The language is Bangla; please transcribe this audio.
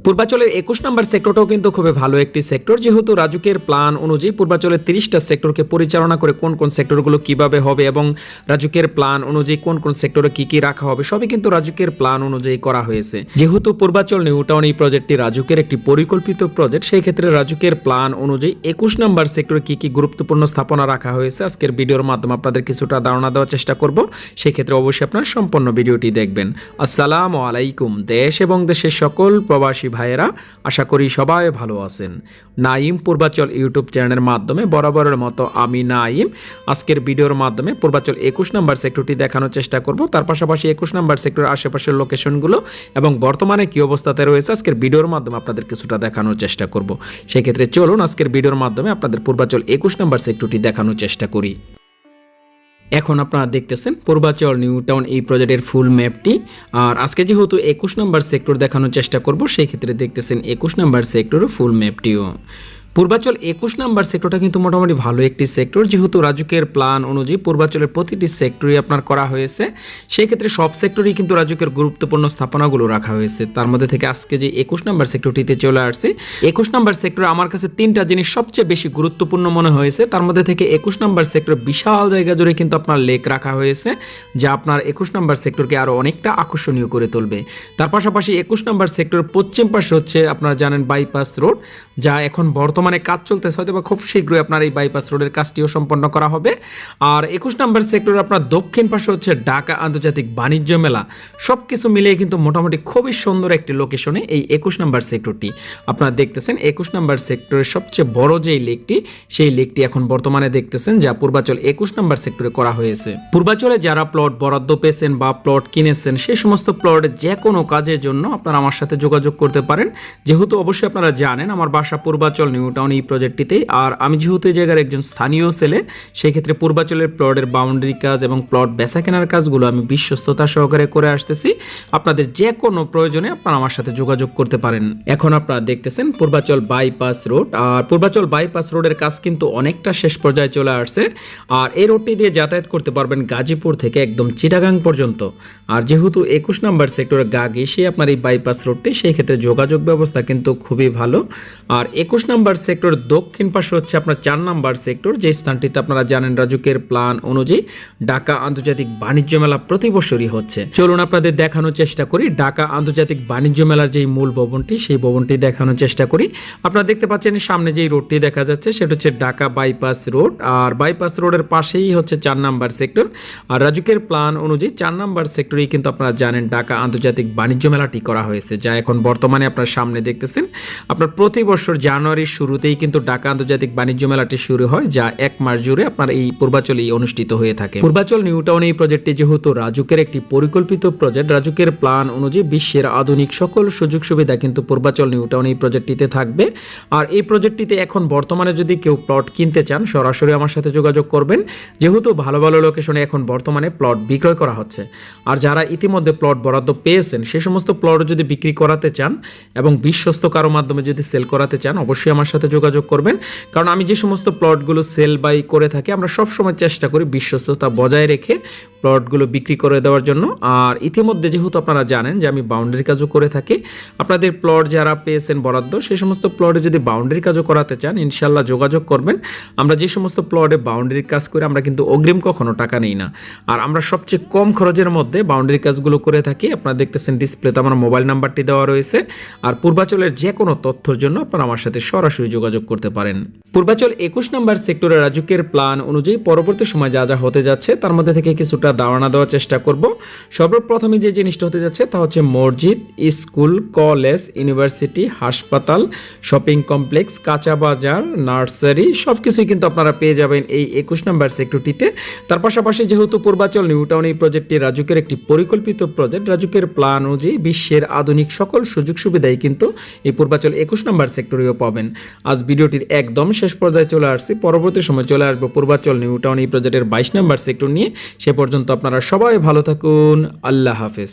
পূর্বাচলের ২১ নম্বর সেক্টরটাও কিন্তু খুবই ভালো একটি সেক্টর, যেহেতু রাজুকের প্ল্যান অনুযায়ী পূর্বাচলের ৩০টা সেক্টরকে পরিচালনা করে কোন কোন সেক্টরগুলো কিভাবে হবে এবং রাজুকের প্ল্যান অনুযায়ী কোন কোন সেক্টরে কি কি রাখা হবে সবই কিন্তু রাজুকের প্ল্যান অনুযায়ী করা হয়েছে। যেহেতু পূর্বাচল নিউ টাউন এই প্রজেক্টটি রাজুকের একটি পরিকল্পিত প্রজেক্ট, সেই ক্ষেত্রে রাজুকের প্ল্যান অনুযায়ী ২১ নম্বর সেক্টরে কি কি গুরুত্বপূর্ণ স্থাপনা রাখা হয়েছে আজকের ভিডিওর মাধ্যমে আপনাদের কিছুটা ধারণা দেওয়ার চেষ্টা করব। সেই ক্ষেত্রে অবশ্যই আপনারা সম্পূর্ণ ভিডিওটি দেখবেন। আসসালামু আলাইকুম দেশ এবং দেশের সকল প্রবাসী ভাইয়েরা, আশা করি সবাই ভালো আছেন। নাইম পূর্বাচল ইউটিউব চ্যানেলের মাধ্যমে বরাবরের মতো আমি নাইম আজকের ভিডিওর মাধ্যমে পূর্বাচল ২১ নম্বর সেক্টরটি দেখানোর চেষ্টা করব। তার পাশাপাশি ২১ নম্বর সেক্টরের আশেপাশের লোকেশনগুলো এবং বর্তমানে কি অবস্থাতে রয়েছে আজকের ভিডিওর মাধ্যমে আপনাদের কিছুটা দেখানোর চেষ্টা করব। সেই ক্ষেত্রে চলুন আজকের ভিডিওর মাধ্যমে আপনাদের পূর্বাচল ২১ নম্বর সেক্টরটি দেখানোর চেষ্টা করি। এখন আপনারা দেখতেছেন পূর্বাচল নিউ টাউন এই প্রজেক্টের ফুল ম্যাপটি। আর আজকে যেহেতু ২১ নম্বর সেক্টর দেখানোর চেষ্টা করব, সেই ক্ষেত্রে দেখতেছেন ২১ নম্বর সেক্টরের ফুল ম্যাপটিও। পূর্বাচল ২১ নম্বর সেক্টরটা কিন্তু মোটামুটি ভালো একটি সেক্টর, যেহেতু রাজুকের প্ল্যান অনুযায়ী পূর্বাচলের প্রতিটি সেক্টরই আপনার করা হয়েছে। সেই ক্ষেত্রে সব সেক্টরেই কিন্তু রাজুকের গুরুত্বপূর্ণ স্থাপনাগুলো রাখা হয়েছে। তার মধ্যে থেকে আজকে যে ২১ নম্বর সেক্টরটিতে চলে আসছে, ২১ নম্বর সেক্টরে আমার কাছে তিনটা জিনিস সবচেয়ে বেশি গুরুত্বপূর্ণ মনে হয়েছে। তার মধ্যে থেকে ২১ নম্বর সেক্টর বিশাল জায়গা জুড়ে কিন্তু আপনার লেক রাখা হয়েছে, যা আপনার ২১ নম্বর সেক্টরকে আরও অনেকটা আকর্ষণীয় করে তুলবে। তার পাশাপাশি ২১ নম্বর সেক্টরের পশ্চিম পাশে হচ্ছে আপনারা জানেন বাইপাস রোড, যা এখন বর্তমানে কাজ চলতেছে, হয়তো বা খুব শীঘ্রই আপনার এই বাইপাস রোডের কাজটিও সম্পন্ন করা হবে। আর ২১ নম্বর সেক্টরে আপনার দক্ষিণ পাশে হচ্ছে ঢাকা আন্তর্জাতিক বাণিজ্য মেলা। সব কিছু মিলিয়ে কিন্তু মোটামুটি খুবই সুন্দর একটি লোকেশনে এই ২১ নম্বর সেক্টরটি আপনারা দেখতেছেন। ২১ নম্বর সেক্টরের সবচেয়ে বড় যেই লেকটি, সেই লেকটি এখন বর্তমানে দেখতেছেন যা পূর্বাচল ২১ নম্বর সেক্টরে করা হয়েছে। পূর্বাচলে যারা প্লট বরাদ্দ পেয়েছেন বা প্লট কিনেছেন, সেই সমস্ত প্লটের যে কোনো কাজের জন্য আপনারা আমার সাথে যোগাযোগ করতে পারেন। যেহেতু অবশ্যই আপনারা জানেন আমার বাসা পূর্বাচল নিউ টাউন এই প্রজেক্টটিতে, আর আমি যেহেতু এই জায়গার একজন স্থানীয় ছেলে, সেই ক্ষেত্রে পূর্বাচলের প্লটের বাউন্ডারি কাজ এবং প্লট বেচা কেনার কাজগুলো আমি বিশ্বস্ততা সহকারে করে আসতেছি। আপনাদের যে কোনো প্রয়োজনে আপনারা আমার সাথে যোগাযোগ করতে পারেন। এখন আপনারা দেখতেছেন পূর্বাচল বাইপাস রোড, আর পূর্বাচল বাইপাস রোডের কাজ কিন্তু অনেকটা শেষ পর্যায়ে চলে আসছে। আর এই রোডটি দিয়ে যাতায়াত করতে পারবেন গাজীপুর থেকে একদম চিটাগাং পর্যন্ত। আর যেহেতু ২১ নম্বর সেক্টরের গা ঘেঁষে আপনার এই বাইপাস রোডটি, সেই ক্ষেত্রে যোগাযোগ ব্যবস্থা কিন্তু খুবই ভালো। আর ২১ নম্বর সেক্টর দক্ষিণ পাশে হচ্ছে আপনার ৪ নম্বর সেক্টর, যে স্থানটিতে আপনারা জানেন রাজুকের প্ল্যান অনুযায়ী ঢাকা আন্তর্জাতিক বাণিজ্য মেলা প্রতি বছরই হচ্ছে। চলুন আপনাদের দেখানোর চেষ্টা করি ঢাকা আন্তর্জাতিক বাণিজ্য মেলার যেই মূল ভবনটি, সেই ভবনটি দেখানোর চেষ্টা করি। আপনারা দেখতে পাচ্ছেন সামনে যেই রোডটি দেখা যাচ্ছে সেটা হচ্ছে ঢাকা বাইপাস রোড, আর বাইপাস রোডের পাশেই হচ্ছে ৪ নম্বর সেক্টর। আর রাজুকের প্ল্যান অনুযায়ী ৪ নম্বর সেক্টরেই কিন্তু আপনারা জানেন ঢাকা আন্তর্জাতিক বাণিজ্য মেলাটি করা হয়েছে, যা এখন বর্তমানে আপনার সামনে দেখতেছেন। আপনার প্রতি বছর জানুয়ারির শুরুতেই কিন্তু ঢাকা আন্তর্জাতিক বাণিজ্য মেলাটি শুরু হয়, যা ১ মাস জুড়ে আপনার এই পূর্বাচলেই অনুষ্ঠিত হয়ে থাকে। পূর্বাচল নিউ টাউন এই প্রজেক্টটি যেহেতু রাজুকের একটি পরিকল্পিত প্রজেক্ট, রাজুকের প্ল্যান অনুযায়ী বিশ্বের আধুনিক সকল সুযোগ সুবিধা কিন্তু পূর্বাচল নিউ টাউন এই প্রজেক্টটিতে থাকবে। আর এই প্রজেক্টটিতে এখন বর্তমানে যদি কেউ প্লট কিনতে চান, সরাসরি আমার সাথে যোগাযোগ করবেন, যেহেতু ভালো ভালো লোকেশনে এখন বর্তমানে প্লট বিক্রয় করা হচ্ছে। আর যারা ইতিমধ্যে প্লট বরাদ্দ পেয়েছেন, সে সমস্ত প্লট যদি বিক্রি করাতে চান এবং বিশ্বস্ত কারো মাধ্যমে যদি সেল করাতে চান, অবশ্যই আমার সাথে যোগাযোগ করবেন। কারণ আমি যে সমস্ত প্লটগুলো সেল বাই করে থাকি, আমরা সবসময় চেষ্টা করি বিশ্বস্ততা বজায় রেখে প্লটগুলো বিক্রি করে দেওয়ার জন্য। আর ইতিমধ্যে যেহেতু আপনারা জানেন যে আমি বাউন্ডারি কাজও করে থাকি, আপনাদের প্লট যারা পেয়েছেন বরাদ্দ, সেই সমস্ত প্লটে যদি বাউন্ডারি কাজও করাতে চান, ইনশাল্লাহ যোগাযোগ করবেন। আমরা যে সমস্ত প্লটে বাউন্ডারির কাজ করি, আমরা কিন্তু অগ্রিম কখনো টাকা নেই না। আর আমরা সবচেয়ে কম খরচের মধ্যে বাউন্ডারি কাজগুলো করে থাকি। আপনারা দেখতেছেন ডিসপ্লেতে আমার মোবাইল নাম্বারটি দেওয়া রয়েছে। আর পূর্বাচলের যে কোনো তথ্যের জন্য আপনারা আমার সাথে সরাসরি যোগাযোগ করতে পারেন। পূর্বাচল ২১ নম্বর সেক্টরে রাজুকের প্ল্যান অনুযায়ী পরবর্তী সময় যা যা হতে যাচ্ছে, তার মধ্যে থেকে কিছুটা ধারণা দেওয়ার চেষ্টা করব। সর্বপ্রথমে যে জিনিসটা হতে যাচ্ছে তা হচ্ছে মসজিদ, স্কুল, কলেজ, ইউনিভার্সিটি, হাসপাতাল, শপিং কমপ্লেক্স, কাঁচা বাজার, নার্সারি, সব কিছুই কিন্তু আপনারা পেয়ে যাবেন এই ২১ নম্বর সেক্টরটিতে। তার পাশাপাশি যেহেতু পূর্বাচল নিউ টাউন এই প্রজেক্টটি রাজুকের একটি পরিকল্পিত প্রজেক্ট, রাজুকের প্ল্যান অনুযায়ী বিশ্বের আধুনিক সকল সুযোগ সুবিধাই কিন্তু এই পূর্বাচল ২১ নম্বর সেক্টরেও পাবেন। আজ ভিডিওটির একদম শেষ পর্যায়ে চলে আসছি, পরবর্তী সময় চলে আসবো পূর্বাচল নিউ টাউন এই প্রজেক্টের ২২ নম্বর সেক্টর নিয়ে। সে পর্যন্ত আপনারা সবাই ভালো থাকুন। আল্লাহ হাফেজ।